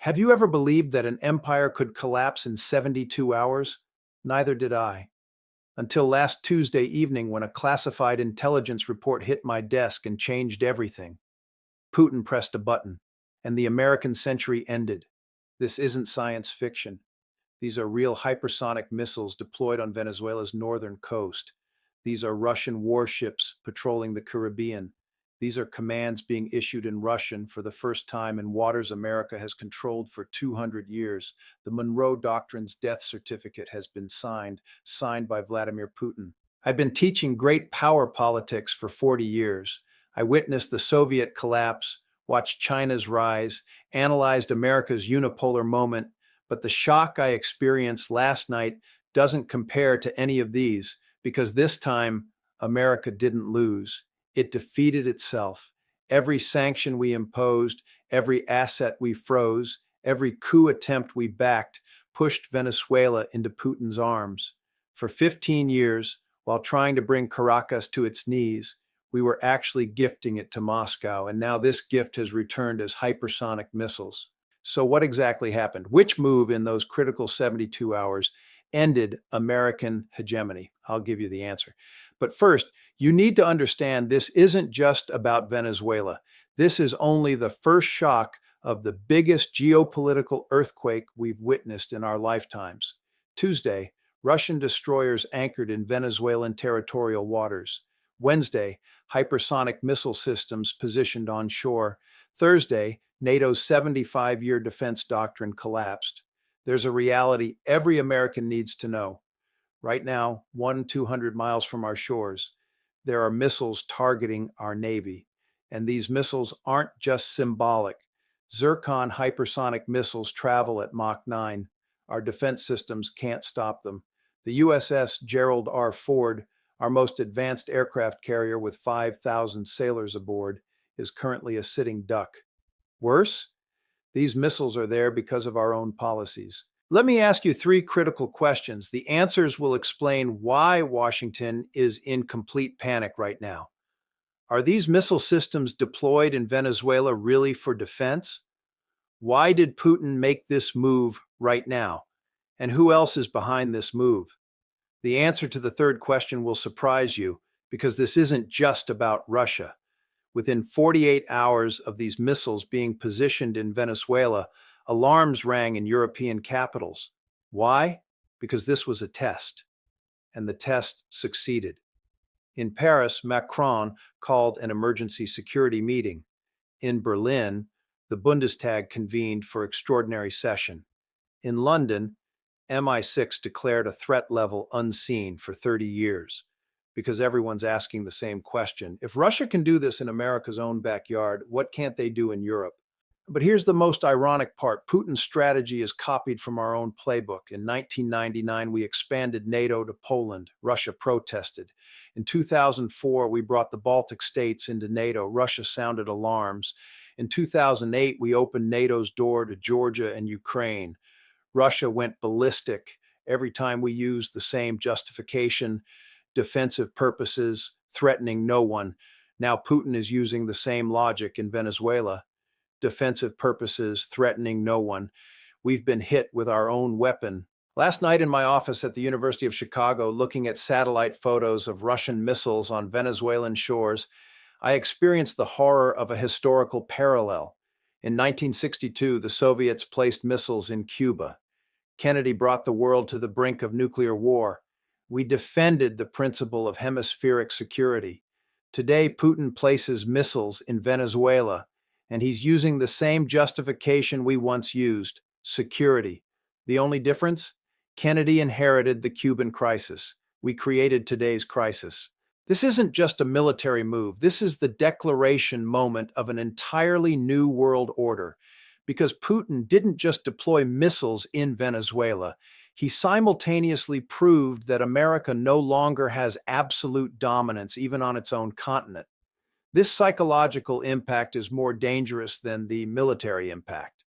Have you ever believed that an empire could collapse in 72 hours? Neither did I. Until last Tuesday evening when a classified intelligence report hit my desk and changed everything. Putin pressed a button, and the American century ended. This isn't science fiction. These are real hypersonic missiles deployed on Venezuela's northern coast. These are Russian warships patrolling the Caribbean. These are commands being issued in Russian for the first time in waters America has controlled for 200 years. The Monroe Doctrine's death certificate has been signed by Vladimir Putin. I've been teaching great power politics for 40 years. I witnessed the Soviet collapse, watched China's rise, analyzed America's unipolar moment, but the shock I experienced last night doesn't compare to any of these, because this time America didn't lose. It defeated itself. Every sanction we imposed, every asset we froze, every coup attempt we backed pushed Venezuela into Putin's arms. For 15 years, while trying to bring Caracas to its knees, we were actually gifting it to Moscow, and now this gift has returned as hypersonic missiles. So what exactly happened? Which move in those critical 72 hours ended American hegemony? I'll give you the answer. But first, you need to understand this isn't just about Venezuela. This is only the first shock of the biggest geopolitical earthquake we've witnessed in our lifetimes. Tuesday, Russian destroyers anchored in Venezuelan territorial waters. Wednesday, hypersonic missile systems positioned on shore. Thursday, NATO's 75-year defense doctrine collapsed. There's a reality every American needs to know. Right now, 200 miles from our shores, there are missiles targeting our Navy. And these missiles aren't just symbolic. Zircon hypersonic missiles travel at Mach 9. Our defense systems can't stop them. The USS Gerald R. Ford, our most advanced aircraft carrier with 5,000 sailors aboard, is currently a sitting duck. Worse, these missiles are there because of our own policies. Let me ask you three critical questions. The answers will explain why Washington is in complete panic right now. Are these missile systems deployed in Venezuela really for defense? Why did Putin make this move right now? And who else is behind this move? The answer to the third question will surprise you, because this isn't just about Russia. Within 48 hours of these missiles being positioned in Venezuela, alarms rang in European capitals. Why? Because this was a test, and the test succeeded. In Paris, Macron called an emergency security meeting. In Berlin, the Bundestag convened for extraordinary session. In London, MI6 declared a threat level unseen for 30 years. Because everyone's asking the same question. If Russia can do this in America's own backyard, what can't they do in Europe? But here's the most ironic part. Putin's strategy is copied from our own playbook. In 1999, we expanded NATO to Poland. Russia protested. In 2004, we brought the Baltic states into NATO. Russia sounded alarms. In 2008, we opened NATO's door to Georgia and Ukraine. Russia went ballistic every time we used the same justification, defensive purposes, threatening no one. Now Putin is using the same logic in Venezuela. Defensive purposes, threatening no one. We've been hit with our own weapon. Last night in my office at the University of Chicago, looking at satellite photos of Russian missiles on Venezuelan shores, I experienced the horror of a historical parallel. In 1962, the Soviets placed missiles in Cuba. Kennedy brought the world to the brink of nuclear war. We defended the principle of hemispheric security. Today, Putin places missiles in Venezuela, and he's using the same justification we once used: security. The only difference? Kennedy inherited the Cuban crisis. We created today's crisis. This isn't just a military move. This is the declaration moment of an entirely new world order. Because Putin didn't just deploy missiles in Venezuela, he simultaneously proved that America no longer has absolute dominance even on its own continent. This psychological impact is more dangerous than the military impact.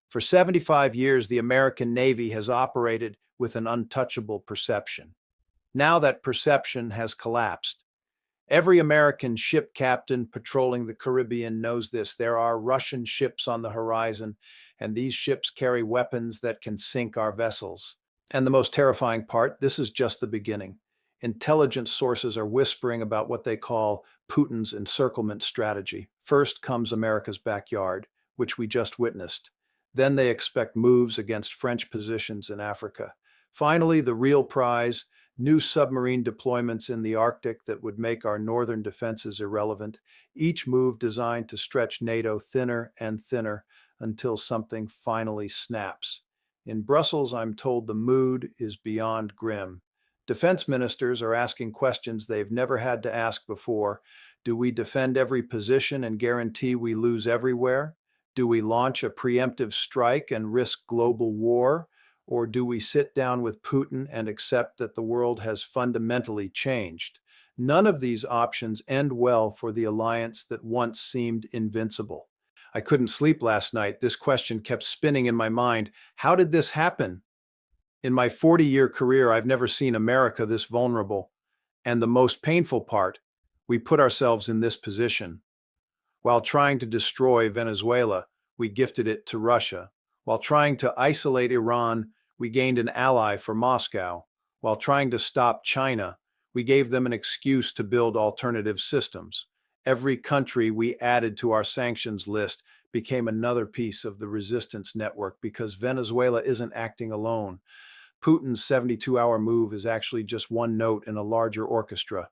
For 75 years, the American Navy has operated with an untouchable perception. Now that perception has collapsed. Every American ship captain patrolling the Caribbean knows this. There are Russian ships on the horizon, and these ships carry weapons that can sink our vessels. And the most terrifying part, this is just the beginning. Intelligence sources are whispering about what they call Putin's encirclement strategy. First comes America's backyard, which we just witnessed. Then they expect moves against French positions in Africa. Finally, the real prize, new submarine deployments in the Arctic that would make our northern defenses irrelevant, each move designed to stretch NATO thinner and thinner until something finally snaps. In Brussels, I'm told the mood is beyond grim. Defense ministers are asking questions they've never had to ask before. Do we defend every position and guarantee we lose everywhere? Do we launch a preemptive strike and risk global war? Or do we sit down with Putin and accept that the world has fundamentally changed? None of these options end well for the alliance that once seemed invincible. I couldn't sleep last night. This question kept spinning in my mind. How did this happen? In my 40-year career, I've never seen America this vulnerable. And the most painful part, we put ourselves in this position. While trying to destroy Venezuela, we gifted it to Russia. While trying to isolate Iran, we gained an ally for Moscow. While trying to stop China, we gave them an excuse to build alternative systems. Every country we added to our sanctions list became another piece of the resistance network because Venezuela isn't acting alone. Putin's 72-hour move is actually just one note in a larger orchestra.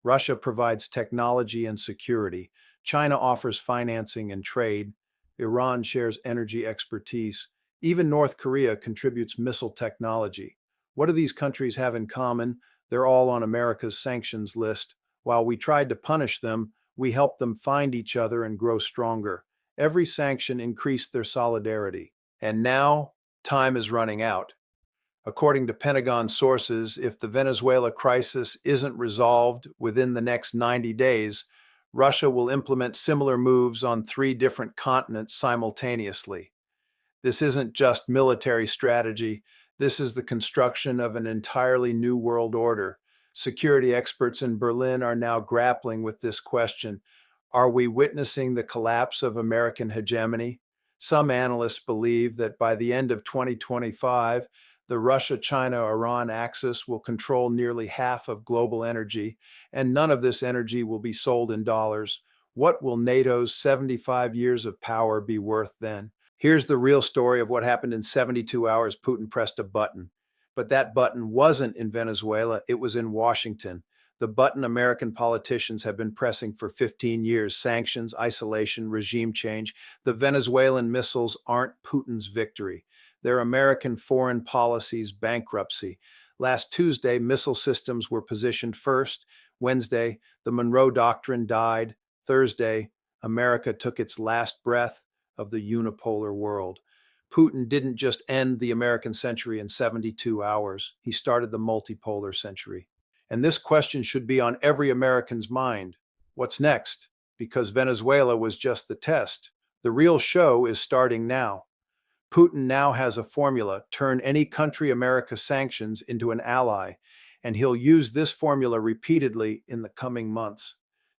Russia provides technology and security. China offers financing and trade. Iran shares energy expertise. Even North Korea contributes missile technology. What do these countries have in common? They're all on America's sanctions list. While we tried to punish them, we helped them find each other and grow stronger. Every sanction increased their solidarity. And now, time is running out. According to Pentagon sources, if the Venezuela crisis isn't resolved within the next 90 days, Russia will implement similar moves on 3 different continents simultaneously. This isn't just military strategy. This is the construction of an entirely new world order. Security experts in Berlin are now grappling with this question. Are we witnessing the collapse of American hegemony? Some analysts believe that by the end of 2025, the Russia-China-Iran axis will control nearly half of global energy, and none of this energy will be sold in dollars. What will NATO's 75 years of power be worth then? Here's the real story of what happened in 72 hours. Putin pressed a button. But that button wasn't in Venezuela, it was in Washington. The button American politicians have been pressing for 15 years: sanctions, isolation, regime change. The Venezuelan missiles aren't Putin's victory. They're American foreign policy's bankruptcy. Last Tuesday, missile systems were positioned first. Wednesday, the Monroe Doctrine died. Thursday, America took its last breath of the unipolar world. Putin didn't just end the American century in 72 hours. He started the multipolar century. And this question should be on every American's mind. What's next? Because Venezuela was just the test. The real show is starting now. Putin now has a formula: turn any country America sanctions into an ally, and he'll use this formula repeatedly in the coming months.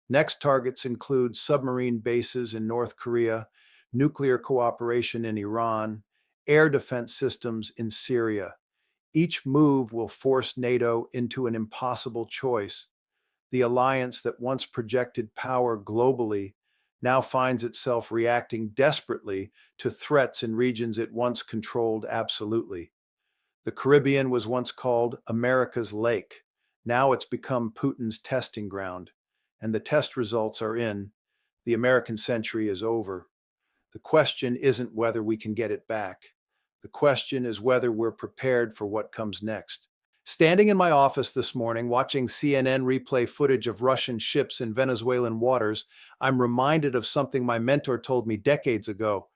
Next targets include submarine bases in North Korea, nuclear cooperation in Iran, air defense systems in Syria. Each move will force NATO into an impossible choice. The alliance that once projected power globally now finds itself reacting desperately to threats in regions it once controlled absolutely. The Caribbean was once called America's Lake. Now it's become Putin's testing ground. And the test results are in. The American century is over. The question isn't whether we can get it back. The question is whether we're prepared for what comes next. Standing in my office this morning, watching CNN replay footage of Russian ships in Venezuelan waters, I'm reminded of something my mentor told me decades ago.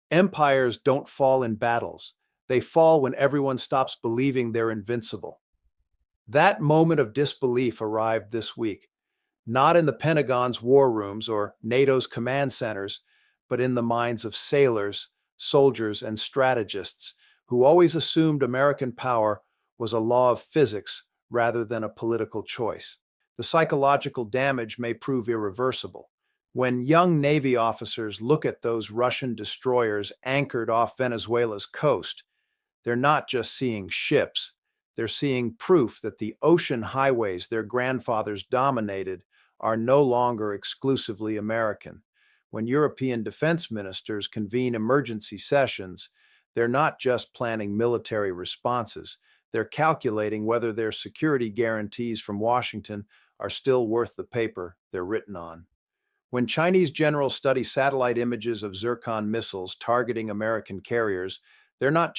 Empires don't fall in battles. They fall when everyone stops believing they're invincible. That moment of disbelief arrived this week, not in the Pentagon's war rooms or NATO's command centers, but in the minds of sailors, soldiers, and strategists who always assumed American power was a law of physics rather than a political choice. The psychological damage may prove irreversible. When young Navy officers look at those Russian destroyers anchored off Venezuela's coast, they're not just seeing ships, they're seeing proof that the ocean highways their grandfathers dominated are no longer exclusively American. When European defense ministers convene emergency sessions, they're not just planning military responses, they're calculating whether their security guarantees from Washington are still worth the paper they're written on. When Chinese generals study satellite images of Zircon missiles targeting American carriers, they're not